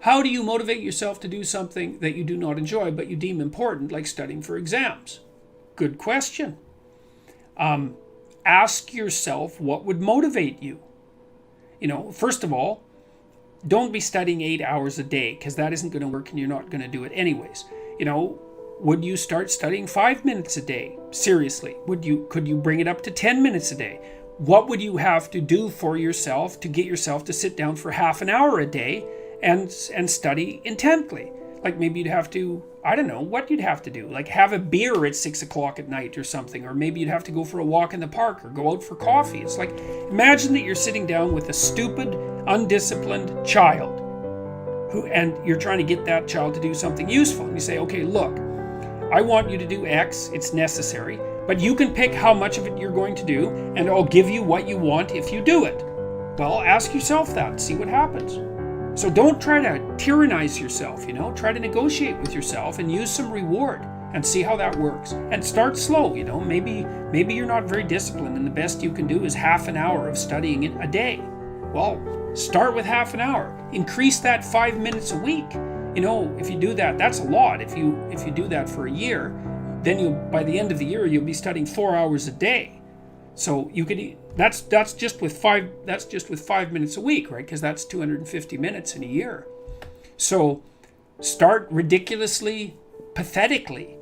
How do you motivate yourself to do something that you do not enjoy but you deem important, like studying for exams? Good question. Ask yourself what would motivate you. First of all, don't be studying 8 hours a day, because that isn't going to work and you're not going to do it anyways. Would you start studying 5 minutes a day? Seriously, could you bring it up to 10 minutes a day? What would you have to do for yourself to get yourself to sit down for half an hour a day and study intently? Like maybe you'd have to, I don't know what you'd have to do, like have a beer at 6 o'clock at night or something, or maybe you'd have to go for a walk in the park or go out for coffee. It's like, imagine that you're sitting down with a stupid, undisciplined child and you're trying to get that child to do something useful. And you say, okay, look, I want you to do X, it's necessary, but you can pick how much of it you're going to do, and I'll give you what you want if you do it. Well, ask yourself that, see what happens. So don't try to tyrannize yourself, try to negotiate with yourself and use some reward and see how that works. And start slow, maybe you're not very disciplined and the best you can do is half an hour of studying a day. Well, start with half an hour. Increase that 5 minutes a week. If you do that, that's a lot. If you do that for a year, then by the end of the year you'll be studying 4 hours a day. So you could that's just with 5 minutes a week, right? Because that's 250 minutes in a year. So start ridiculously, pathetically.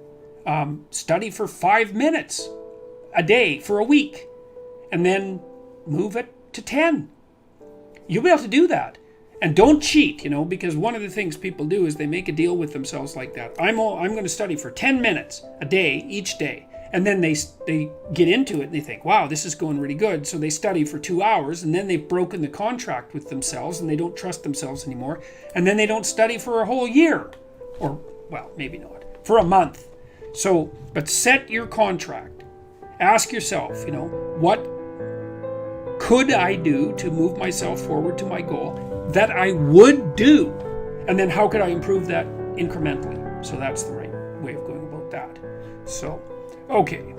Study for 5 minutes a day for a week, and then move it to 10. You'll be able to do that. And don't cheat, because one of the things people do is they make a deal with themselves like that. I'm going to study for 10 minutes a day, each day. And then they get into it and they think, wow, this is going really good. So they study for 2 hours, and then they've broken the contract with themselves and they don't trust themselves anymore. And then they don't study for a whole year. Or, well, maybe not. For a month. So, but set your contract. Ask yourself, what could I do to move myself forward to my goal that I would do? And then how could I improve that incrementally? So that's the right way of going about that. So, okay.